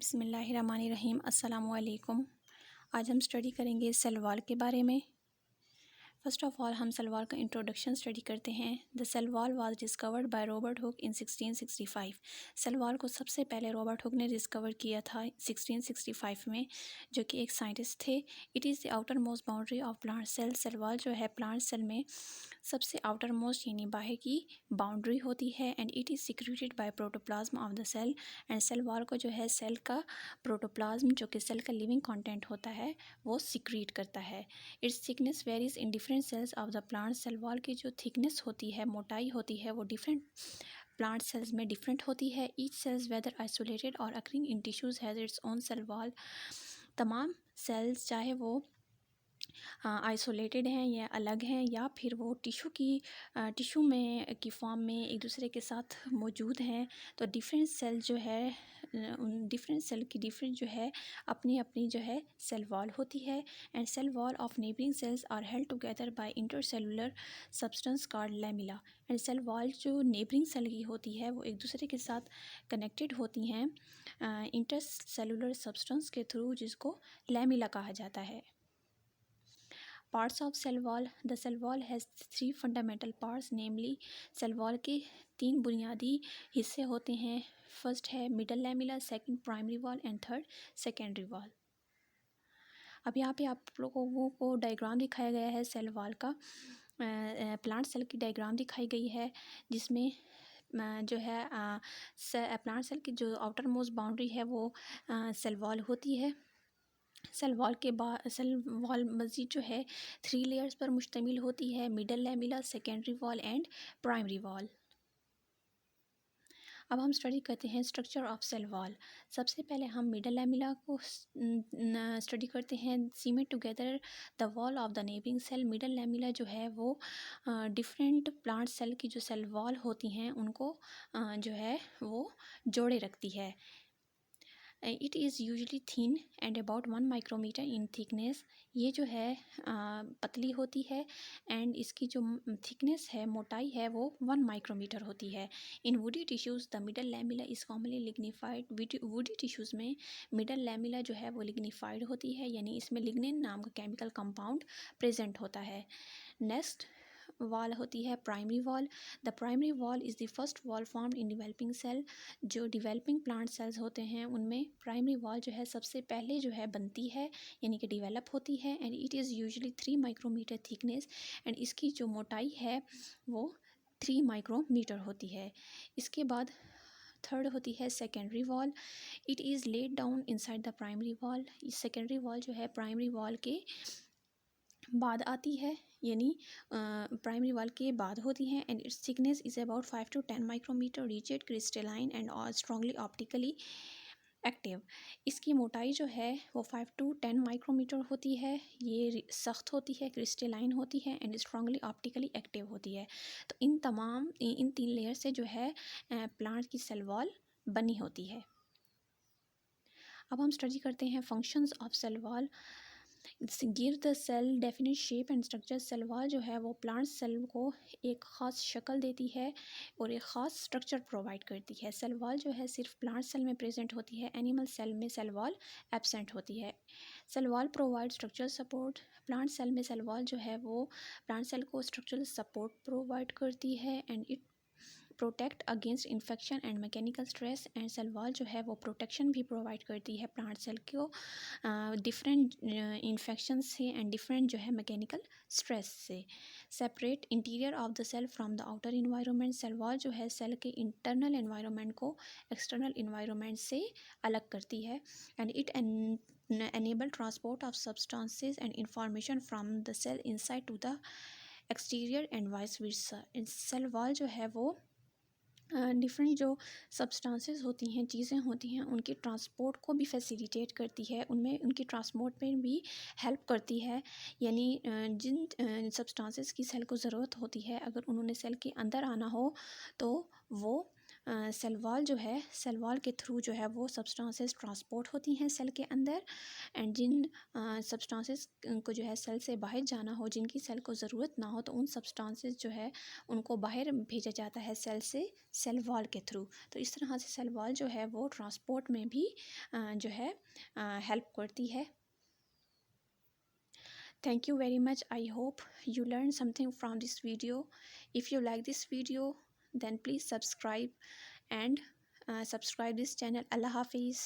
बिस्मिल्लाहिर्रहमानिर्रहीम। अस्सलामुअलैकुम। आज हम स्टडी करेंगे सेल वॉल के बारे में। फ़र्स्ट ऑफ़ ऑल हम सेल वॉल का इंट्रोडक्शन स्टडी करते हैं। The cell wall was discovered by Robert Hooke in 1665। Cell wall को सबसे पहले रॉबर्ट हुक ने डिस्कवर किया था 1665 में, जो कि एक साइंटिस्ट थे। It is the outer most boundary of plant cell. Cell wall जो है प्लांट सेल में सबसे आउटर मोस्ट यानी बाहर की बाउंड्री होती है। And it is secreted by protoplasm of the cell. And cell wall को जो है सेल का प्रोटोप्लाज्म, जो कि सेल का लिविंग कंटेंट होता है, वो सिक्रीट करता है। Its thickness varies in different cells of the plant. Cell wall की जो थिकनेस होती है, मोटाई होती है, वो डिफरेंट प्लांट सेल्स में डिफरेंट होती है। Each cells whether isolated or occurring in tissues has its own cell wall. तमाम सेल्स चाहे वो आइसोलेटेड हैं या अलग हैं, या फिर वो टिश्यू में की फॉर्म में एक दूसरे के साथ मौजूद हैं, तो डिफरेंट सेल जो है उन डिफरेंट सेल की डिफरेंट जो है अपनी अपनी जो है सेल वॉल होती है। And cell wall of neighbouring cells are held together by intercellular substance called lamella. And cell wall जो नेबरिंग सेल की होती है वो एक दूसरे के साथ कनेक्टेड होती हैं इंटरसेलुलर सब्सटेंस के थ्रू, जिसको लैमिला कहा जाता है। Parts of cell wall. The cell wall has 3 fundamental parts, namely cell wall के 3 बुनियादी हिस्से होते हैं। फर्स्ट है middle lamella, second primary wall and third secondary wall. अब यहाँ पे आप लोगों को डायग्राम दिखाया गया है सेल वॉल का। प्लांट सेल की डायग्राम दिखाई गई है, जिसमें जो है प्लांट सेल की जो आउटर मोस्ट बाउंड्री है वो सेल वॉल होती है। सेल वॉल मज़ीद जो है 3 लेयर्स पर मुश्तमिल होती है: middle lamella, secondary wall and primary wall. अब हम स्टडी करते हैं स्ट्रक्चर ऑफ सेल वॉल। सबसे पहले हम मिडल लैमिला को स्टडी करते हैं। Cement together the wall of the neighbouring cell. Middle lamella जो है वो डिफरेंट प्लांट सेल की जो सेल वॉल होती हैं उनको जो है वो जोड़े रखती है। It is usually thin and about 1 micrometre in thickness. ये जो है पतली होती है एंड इसकी जो थिकनेस है, मोटाई है, वो 1 माइक्रोमीटर होती है। In woody tissues the middle lamella is commonly lignified. Woody tissues में मिडल लैमिला जो है वो लिग्निफाइड होती है, यानी इसमें लिग्निन नाम का केमिकल कंपाउंड प्रेजेंट होता है। नेक्स्ट वॉल होती है primary wall. The primary wall is the first wall formed in developing cell. जो डिवेलपिंग प्लांट सेल्स होते हैं उनमें प्राइमरी वॉल जो है सबसे पहले जो है बनती है, यानी कि डेवलप होती है। And it is usually 3 micrometre thickness. And इसकी जो मोटाई है वो 3 माइक्रोमीटर होती है। इसके बाद थर्ड होती है secondary wall. It is laid down inside the primary wall. Secondary wall जो है प्राइमरी वॉल के बाद आती है, यानी प्राइमरी वॉल के बाद होती हैं। And its thickness is about 5 to 10 micrometre, rigid, crystalline and strongly optically active. इसकी मोटाई जो है वो 5 to 10 माइक्रोमीटर होती है। ये सख्त होती है, क्रिस्टलाइन होती है एंड स्ट्रॉन्गली ऑप्टिकली एक्टिव होती है। तो इन 3 लेयर से जो है प्लांट की सेल वॉल बनी होती है। अब हम स्टडी करते हैं functions of cell wall. Give the cell definite shape and structure. Cell wall जो है वो प्लांट सेल को एक ख़ास शक्ल देती है और एक ख़ास स्ट्रक्चर प्रोवाइड करती है। सेल वॉल जो है सिर्फ प्लांट सेल में प्रेजेंट होती है, एनिमल सेल में सेल वॉल एब्सेंट होती है। Cell wall provide structural support. Plant cell में सेल वॉल जो है वो प्लांट सेल को स्ट्रक्चरल सपोर्ट प्रोवाइड करती है। And it protect against infection and mechanical stress. And cell wall जो है वो प्रोटेक्शन भी प्रोवाइड करती है प्लांट सेल को डिफरेंट इन्फेक्शन से एंड डिफरेंट जो है मैकेनिकल स्ट्रेस से। Separate interior of the cell from the outer environment. Cell wall जो है सेल के इंटरनल इन्वायरमेंट को एक्सटर्नल इन्वायरमेंट से अलग करती है। And it enable transport of substances and information from the cell inside to the exterior and vice versa। Cell wall जो है वो डिफरेंट जो सब्सटेंसेस होती हैं, चीज़ें होती हैं, उनके ट्रांसपोर्ट को भी फैसिलिटेट करती है, उनमें उनकी ट्रांसपोर्ट में भी हेल्प करती है। यानी जिन सब्सटेंसेस की सेल को ज़रूरत होती है, अगर उन्होंने सेल के अंदर आना हो तो वो सेल वॉल जो है, सेल वॉल के थ्रू जो है वो सब्सटेंसेस ट्रांसपोर्ट होती हैं सेल के अंदर। एंड जिन सब्सटेंसेस को जो है सेल से बाहर जाना हो, जिनकी सेल को ज़रूरत ना हो, तो उन सब्सटेंसेस जो है उनको बाहर भेजा जाता है सेल से, सेल वॉल के थ्रू। तो इस तरह से सेल वॉल जो है वो ट्रांसपोर्ट में भी जो है हेल्प करती है। Thank you very much. I hope you learned something from this video. If you like this video, then please subscribe and subscribe this channel. Allah Hafiz.